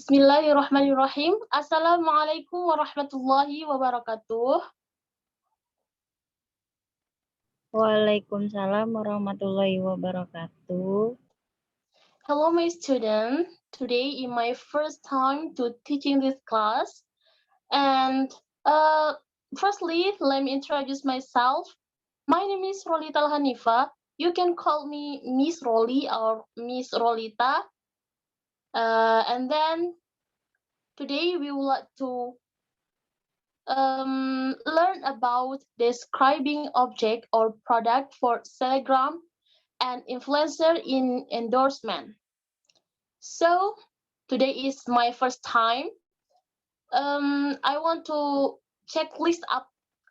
Bismillahirrahmanirrahim. Assalamualaikum warahmatullahi wabarakatuh. Waalaikumsalam warahmatullahi wabarakatuh. Hello, my student. Today is my first time to teaching this class. And firstly, let me introduce myself. My name is Rolita Hanifa. You can call me Miss Roli or Miss Rolita. And then today we would like to learn about describing object or product for Telegram and influencer in endorsement. So today is my first time. I want to checklist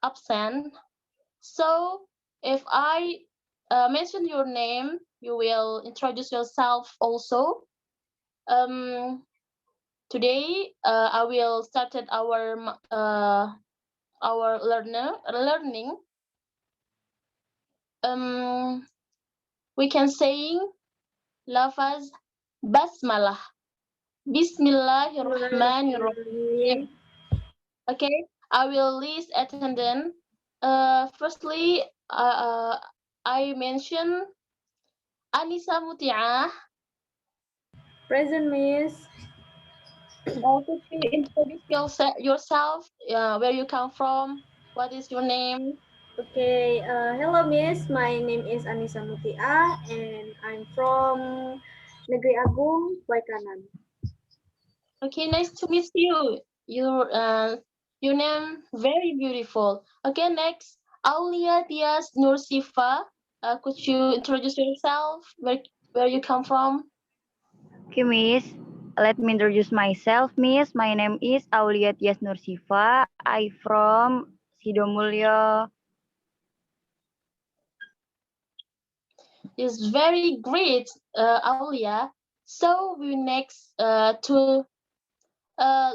absent. So if I mention your name, you will introduce yourself also. Today I will start our learning. We can saying lafaz basmalah. Bismillahirrahmanirrahim. Okay, I will list attendant. Firstly, I mention Anissa Muti'ah. Present, Miss. Could you introduce yourself? Where you come from? What is your name? Okay, hello, Miss. My name is Anissa Mutia, and I'm from Negeri Agung, Waikanan. Okay, nice to meet you. Your name very beautiful. Okay, next, Aulia Tias Nursifa. Could you introduce yourself? Where you come from? Okay, Miss. Let me introduce myself, Miss. My name is Aulia Tias Nursifa. I from Sidomulyo. It's very great, Aulia. So we next to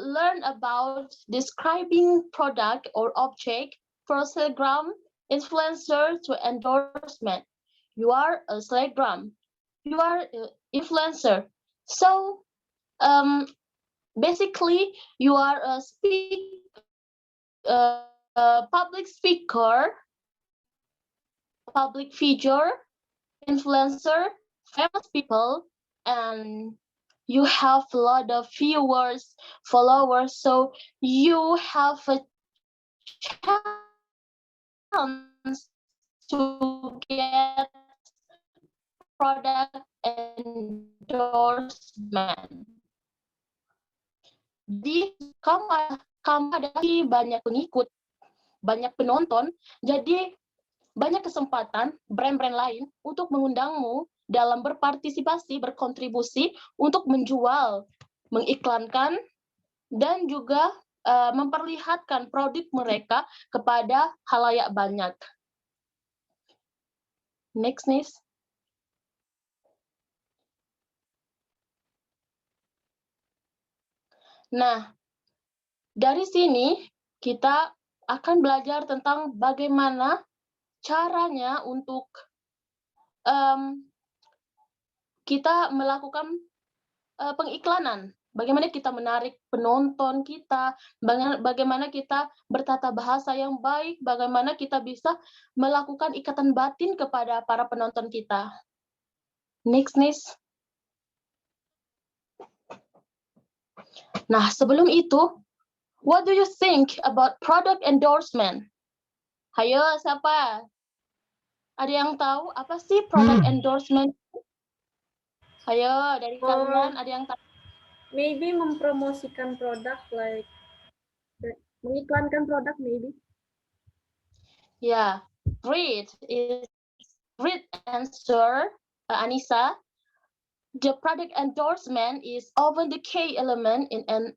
learn about describing product or object for Telegram influencer to endorsement. You are a Telegram. You are an influencer. So basically, you are a public speaker, public figure, influencer, famous people, and you have a lot of viewers, followers, so you have a chance to get product endorsement. Jadi kamu ada banyak pengikut, banyak penonton, jadi banyak kesempatan brand-brand lain untuk mengundangmu dalam berpartisipasi, berkontribusi untuk menjual, mengiklankan, dan juga memperlihatkan produk mereka kepada khalayak banyak. Next, Miss. Nah, dari sini kita akan belajar tentang bagaimana caranya untuk kita melakukan pengiklanan. Bagaimana kita menarik penonton kita, bagaimana kita bertata bahasa yang baik, bagaimana kita bisa melakukan ikatan batin kepada para penonton kita. Next, Miss. Nah, sebelum itu, what do you think about product endorsement? Hayo, siapa? Ada yang tahu apa sih product endorsement? Hayo, dari kalian ada yang tahu? Maybe mempromosikan produk, like mengiklankan produk, maybe. Yeah, great. Is great answer, Anissa. The product endorsement is often the key element in an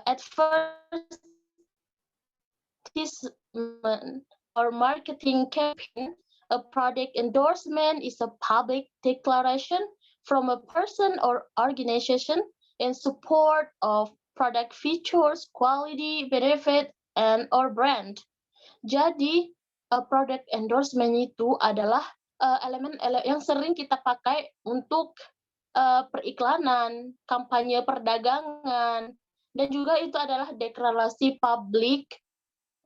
advertisement or marketing campaign. A product endorsement is a public declaration from a person or organization in support of product features, quality, benefit, and or brand. Jadi, product endorsement itu adalah elemen yang sering kita pakai untuk periklanan, kampanye perdagangan, dan juga itu adalah deklarasi publik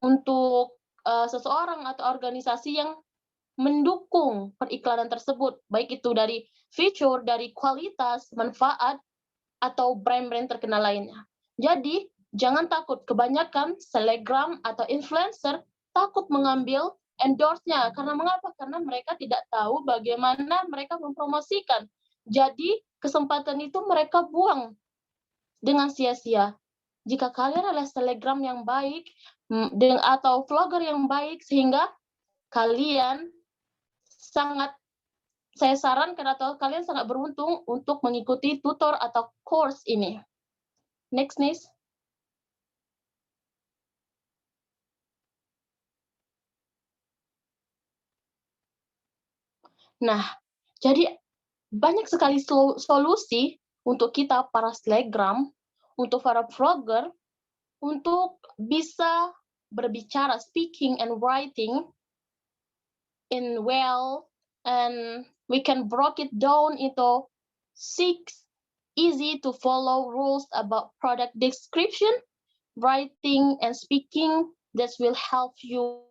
untuk seseorang atau organisasi yang mendukung periklanan tersebut, baik itu dari fitur, dari kualitas, manfaat, atau brand-brand terkenal lainnya. Jadi, jangan takut. Kebanyakan selebgram atau influencer takut mengambil endorse-nya. Karena mengapa? Karena mereka tidak tahu bagaimana mereka mempromosikan. Jadi, kesempatan itu mereka buang dengan sia-sia. Jika kalian adalah selebgram yang baik atau vlogger yang baik, sehingga kalian sangat saya sarankan atau kalian sangat beruntung untuk mengikuti tutor atau course ini. Next, Nis. Nah, jadi banyak sekali solusi untuk kita para selebgram, untuk para vlogger, untuk bisa berbicara, speaking and writing in well, and we can break it down into 6 easy to follow rules about product description, writing, and speaking that will help you.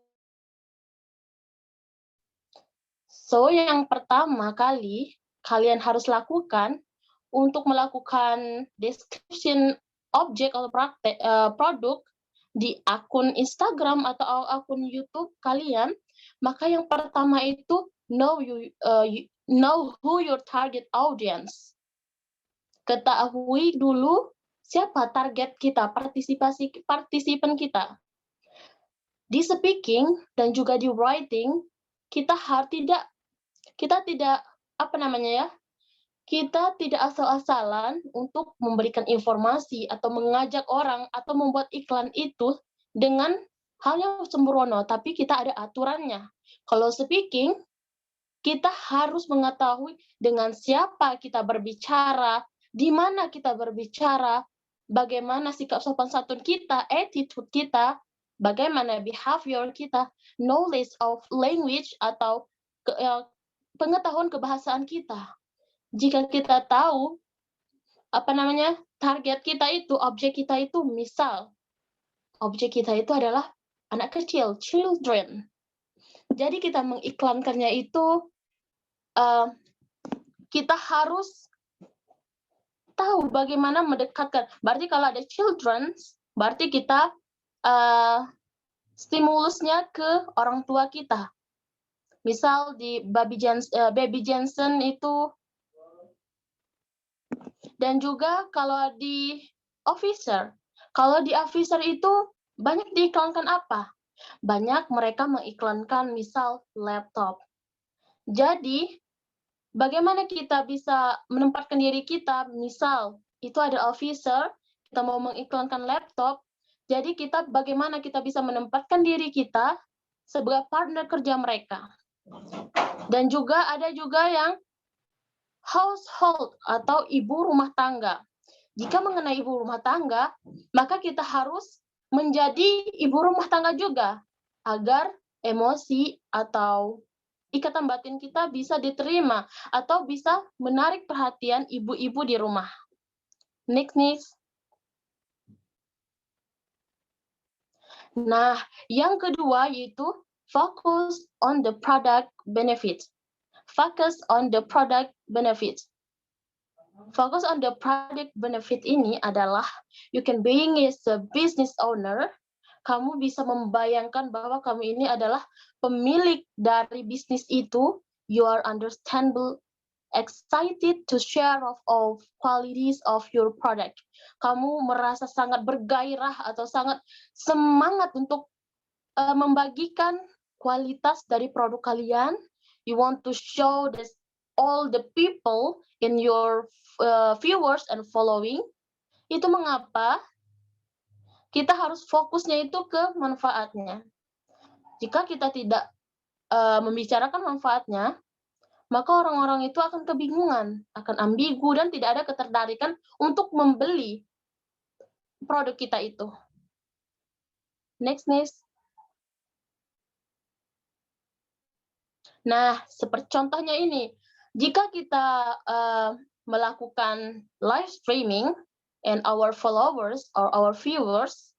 So, yang pertama kali kalian harus lakukan untuk melakukan description objek atau produk di akun Instagram atau akun YouTube kalian, maka yang pertama itu know who your target audience. Ketahui dulu siapa target kita, partisipan kita. Di speaking dan juga di writing, kita tidak kita tidak asal-asalan untuk memberikan informasi atau mengajak orang atau membuat iklan itu dengan hal yang sembrono, tapi kita ada aturannya. Kalau speaking, kita harus mengetahui dengan siapa kita berbicara, di mana kita berbicara, bagaimana sikap sopan santun kita, attitude kita, bagaimana behavior kita, knowledge of language atau pengetahuan kebahasaan kita. Jika kita tahu target kita itu, objek kita itu, misal objek kita itu adalah anak kecil, children. Jadi kita mengiklankannya itu kita harus tahu bagaimana mendekatkan. Berarti kalau ada children, berarti kita stimulusnya ke orang tua kita. Misal di Baby Jensen itu, dan juga kalau di officer. Kalau di officer itu banyak diiklankan apa? Banyak mereka mengiklankan misal laptop. Jadi, bagaimana kita bisa menempatkan diri kita, misal itu ada officer, kita mau mengiklankan laptop, jadi bagaimana kita bisa menempatkan diri kita sebagai partner kerja mereka. Dan juga ada juga yang household atau ibu rumah tangga. Jika mengenai ibu rumah tangga, maka kita harus menjadi ibu rumah tangga juga, agar emosi atau ikatan batin kita bisa diterima atau bisa menarik perhatian ibu-ibu di rumah. Next. Nah, yang kedua yaitu focus on the product benefit. Focus on the product benefit. Focus on the product benefit ini adalah you can being as a business owner, kamu bisa membayangkan bahwa kamu ini adalah pemilik dari bisnis itu, you are understandable, excited to share of qualities of your product. Kamu merasa sangat bergairah atau sangat semangat untuk membagikan kualitas dari produk kalian. You want to show this all the people in your viewers and following. Itu mengapa kita harus fokusnya itu ke manfaatnya. Jika kita tidak membicarakan manfaatnya, maka orang-orang itu akan kebingungan, akan ambigu, dan tidak ada ketertarikan untuk membeli produk kita itu. Next. Nah, seperti contohnya ini, jika kita melakukan live streaming and our followers or our viewers,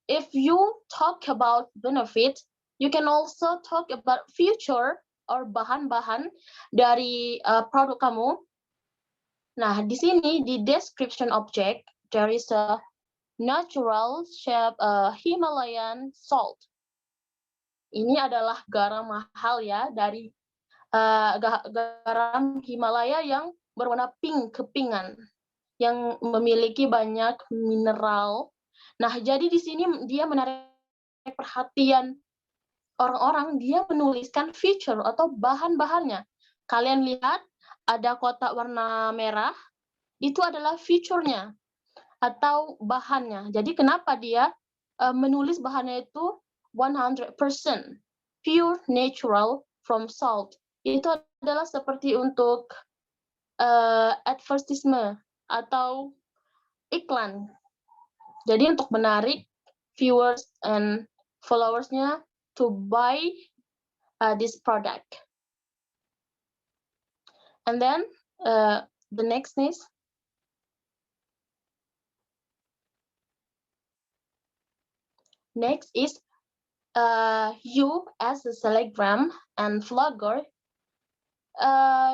if you talk about benefit, you can also talk about future or bahan-bahan dari produk kamu. Nah, di sini di description object there is a natural shape Himalayan salt. Ini adalah garam mahal ya dari garam Himalaya yang berwarna pink kepingan yang memiliki banyak mineral. Nah, jadi di sini dia menarik perhatian orang-orang, dia menuliskan feature atau bahan-bahannya. Kalian lihat ada kotak warna merah, itu adalah feature-nya atau bahannya. Jadi kenapa dia menulis bahannya itu 100% pure natural from salt. Itu adalah seperti untuk advertisement atau iklan. Jadi untuk menarik viewers and followers-nya to buy this product. And then the next is you as a Telegram and vlogger,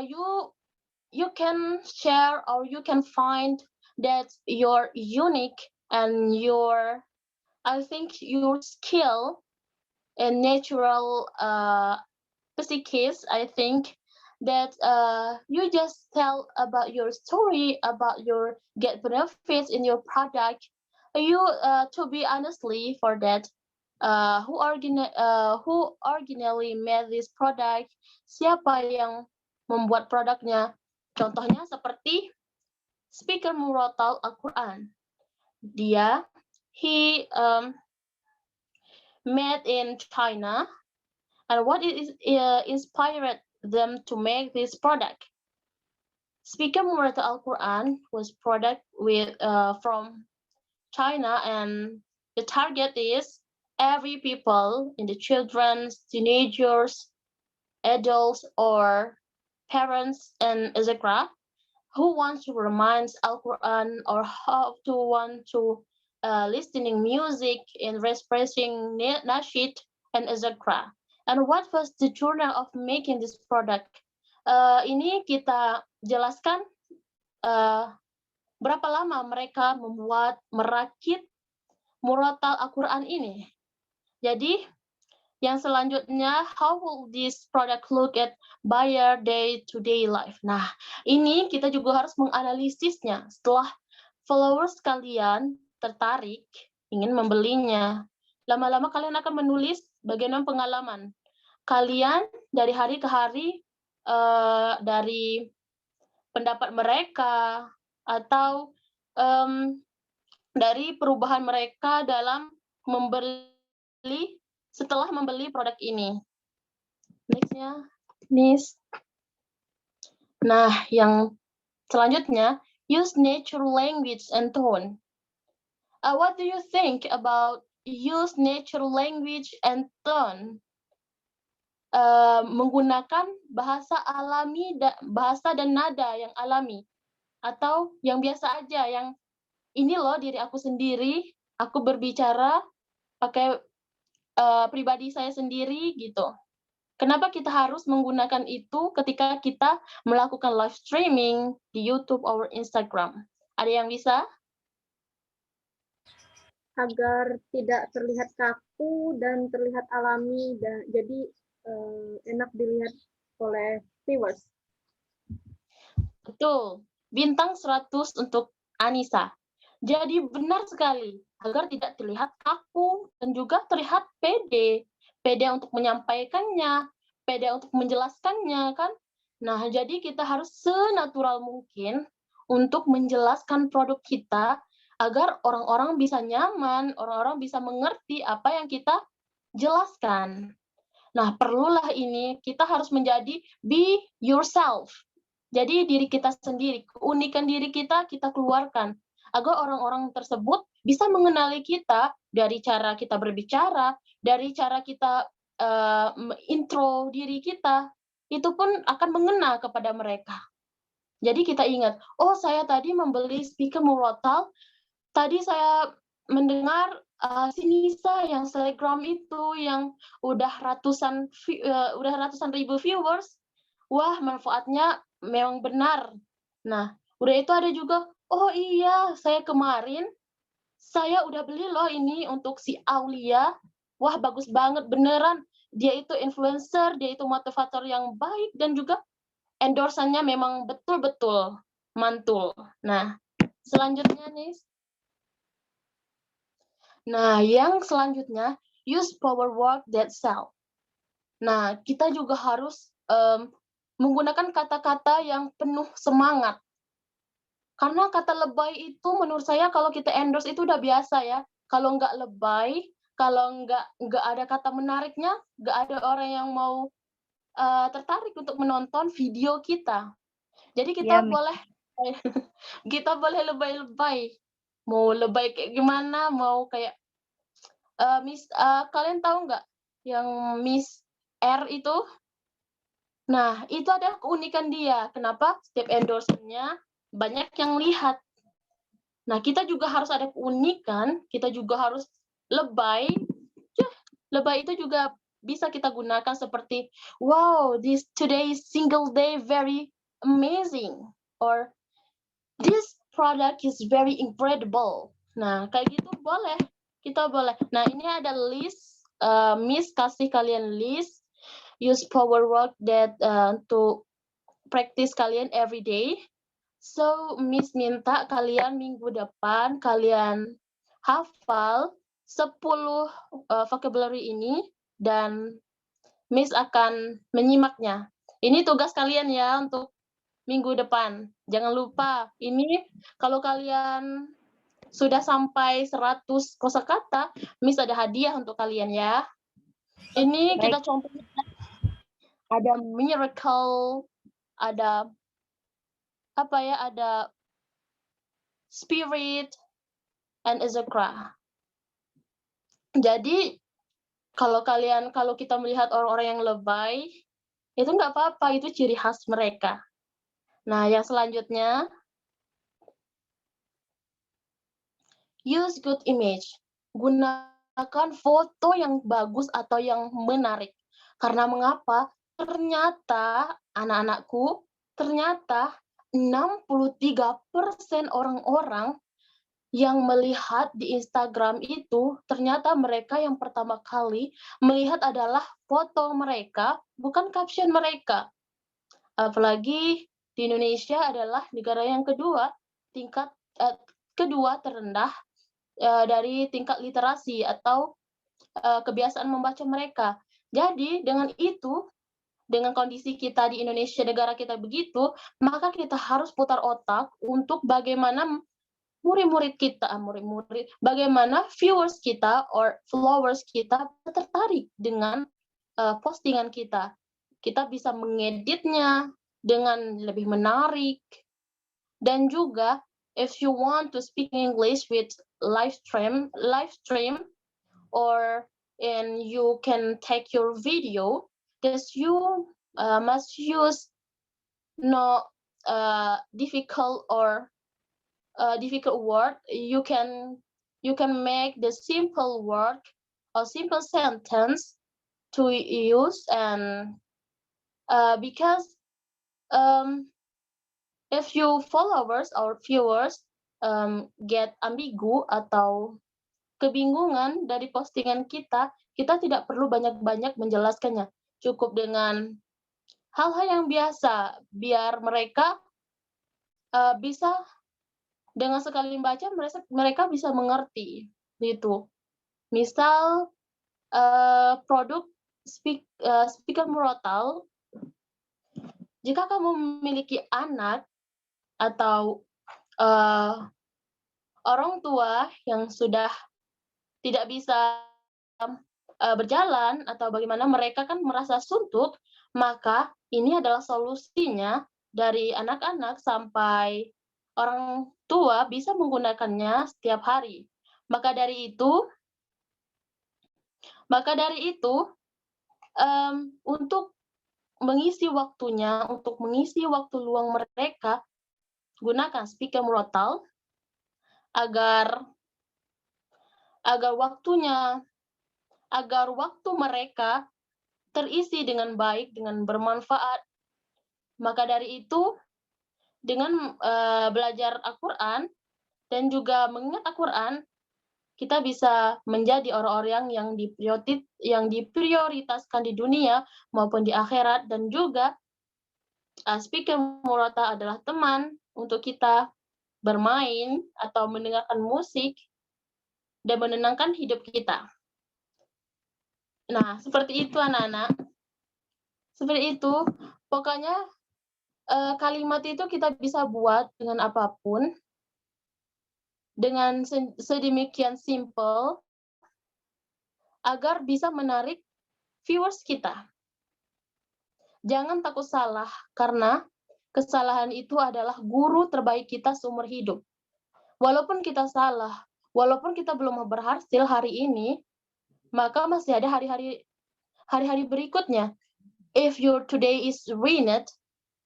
you can share or you can find that your unique and I think your skill and natural psyches, I think that you just tell about your story, about your get benefits in your product. You to be honestly for that, who originally made this product, siapa yang membuat produknya. Contohnya seperti speaker Murotal Al-Quran. He made in China, and what is inspired them to make this product? Speaker Murotal Al-Quran was product with from China, and the target is every people in the children, teenagers, adults, or parents, and etc. who wants to remind Al-Quran or how to want to listening music and expressing nasyid and etc. And what was the journey of making this product? Ini kita jelaskan berapa lama mereka merakit Murotal Al-Quran ini. Jadi yang selanjutnya, how will this product look at buyer day-to-day life? Nah, ini kita juga harus menganalisisnya. Setelah followers kalian tertarik, ingin membelinya, lama-lama kalian akan menulis bagaimana pengalaman kalian dari hari ke hari, dari pendapat mereka, atau dari perubahan mereka dalam setelah membeli produk ini. Nextnya, Nis. Nah, yang selanjutnya, use natural language and tone. What do you think about use natural language and tone? Menggunakan bahasa alami, bahasa dan nada yang alami, atau yang biasa aja, yang ini loh diri aku sendiri, aku berbicara pakai pribadi saya sendiri gitu. Kenapa kita harus menggunakan itu ketika kita melakukan live streaming di YouTube atau Instagram? Ada yang bisa? Agar tidak terlihat kaku dan terlihat alami, dan jadi enak dilihat oleh viewers. Betul. Bintang 100 untuk Anissa. Jadi benar sekali, agar tidak terlihat kaku dan juga terlihat pede. Pede untuk menyampaikannya, pede untuk menjelaskannya, kan? Nah, jadi kita harus senatural mungkin untuk menjelaskan produk kita agar orang-orang bisa nyaman, orang-orang bisa mengerti apa yang kita jelaskan. Nah, perlulah ini, kita harus menjadi be yourself. Jadi diri kita sendiri, keunikan diri kita keluarkan agar orang-orang tersebut bisa mengenali kita dari cara kita berbicara, dari cara kita intro diri kita, itu pun akan mengena kepada mereka. Jadi kita ingat, oh saya tadi membeli speaker murotal, tadi saya mendengar si Nisa yang selebgram itu yang udah ratusan ribu viewers. Wah, manfaatnya memang benar. Nah, udah itu ada juga, oh iya, saya kemarin saya udah beli loh ini untuk si Aulia. Wah, bagus banget beneran. Dia itu influencer, dia itu motivator yang baik dan juga endorsannya memang betul-betul mantul. Nah, selanjutnya nih. Nah, yang selanjutnya, use power word that sell. Nah, kita juga harus menggunakan kata-kata yang penuh semangat. Karena kata lebay itu menurut saya kalau kita endorse itu udah biasa ya. Kalau nggak lebay, kalau nggak ada kata menariknya, nggak ada orang yang mau tertarik untuk menonton video kita. Jadi Iya, kita Miss. boleh kita boleh lebay-lebay. Mau lebay kayak gimana, mau kayak kalian tahu nggak yang Miss R itu? Nah, itu ada keunikan dia. Kenapa? Setiap endorse-nya banyak yang lihat. Nah, kita juga harus ada keunikan, kita juga harus lebay. Lebay itu juga bisa kita gunakan seperti, wow, this today's single day very amazing. Or, this product is very incredible. Nah, kayak gitu boleh. Kita boleh. Nah, ini ada list. Miss kasih kalian list. Use power word that to practice kalian every day. So, Miss minta kalian minggu depan kalian hafal 10 vocabulary ini dan Miss akan menyimaknya. Ini tugas kalian ya untuk minggu depan. Jangan lupa, ini kalau kalian sudah sampai 100 kosakata, Miss ada hadiah untuk kalian ya. Ini Baik. kita contohnya ada miracle, ada apa ya, ada spirit, and etc. Jadi kalau kita melihat orang-orang yang lebay, itu nggak apa-apa, itu ciri khas mereka. Nah, yang selanjutnya, use good image. Gunakan foto yang bagus atau yang menarik. Karena mengapa? Ternyata, anak-anakku, ternyata 63% orang-orang yang melihat di Instagram itu, ternyata mereka yang pertama kali melihat adalah foto mereka, bukan caption mereka. Apalagi di Indonesia adalah negara yang kedua terendah dari tingkat literasi atau kebiasaan membaca mereka. Jadi dengan itu, dengan kondisi kita di Indonesia, negara kita begitu, maka kita harus putar otak untuk bagaimana bagaimana viewers kita or followers kita tertarik dengan postingan kita. Kita bisa mengeditnya dengan lebih menarik. Dan juga, if you want to speak English with live stream, or and you can take your video, because you must use no difficult or difficult word. You can make the simple word or simple sentence to use, and because if you followers or viewers get ambigu atau kebingungan dari postingan kita tidak perlu banyak-banyak menjelaskannya. Cukup dengan hal-hal yang biasa, biar mereka bisa dengan sekali membaca mereka bisa mengerti gitu. Misal produk speaker murotal, jika kamu memiliki anak atau orang tua yang sudah tidak bisa berjalan atau bagaimana, mereka kan merasa suntuk, maka ini adalah solusinya dari anak-anak sampai orang tua bisa menggunakannya setiap hari. Maka dari itu, untuk mengisi waktunya, untuk mengisi waktu luang mereka, gunakan speaker murotal agar waktu mereka terisi dengan baik, dengan bermanfaat. Maka dari itu, dengan belajar Al-Quran dan juga mengingat Al-Quran, kita bisa menjadi orang-orang yang diprioritaskan di dunia maupun di akhirat, dan juga speaker murotal adalah teman untuk kita bermain atau mendengarkan musik dan menenangkan hidup kita. Nah, seperti itu anak-anak. Seperti itu. Pokoknya kalimat itu kita bisa buat dengan apapun, dengan sedemikian simple, agar bisa menarik viewers kita. Jangan takut salah, karena kesalahan itu adalah guru terbaik kita seumur hidup. Walaupun kita salah, walaupun kita belum berhasil hari ini, maka masih ada hari-hari berikutnya. If your today is ruined,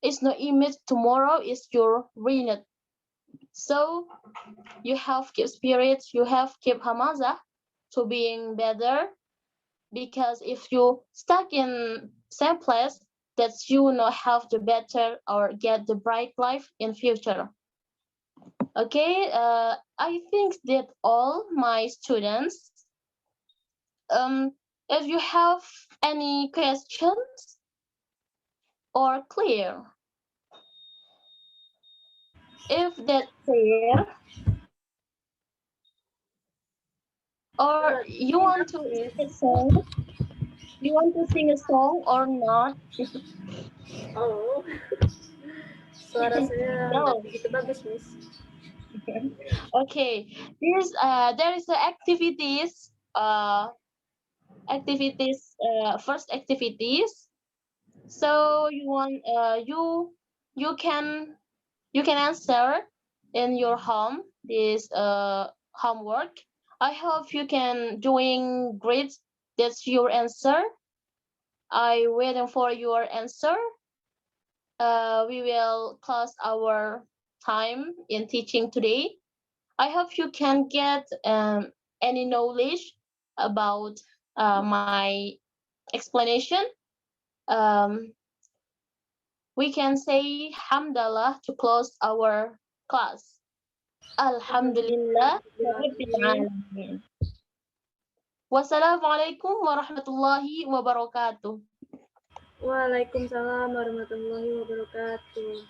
it's no image tomorrow is your ruined. So you have keep spirit, you have keep hamaza to being better, because if you stuck in same place, that you not have the better or get the bright life in future. Okay, I think that all my students. If you have any questions or clear, if that's clear, or you want to sing a song, or not? Oh, suara saya No. nggak begitu bagus, Miss. Okay, there is activities. First activities. So you can answer in your home this homework. I hope you can doing great. That's your answer. I waiting for your answer. We will close our time in teaching today. I hope you can get any knowledge about my explanation. We can say Hamdallah to close our class. Alhamdulillah Rabbil Alamin. Wassalamualaikum warahmatullahi wabarakatuh. Waalaikumsalam warahmatullahi wabarakatuh.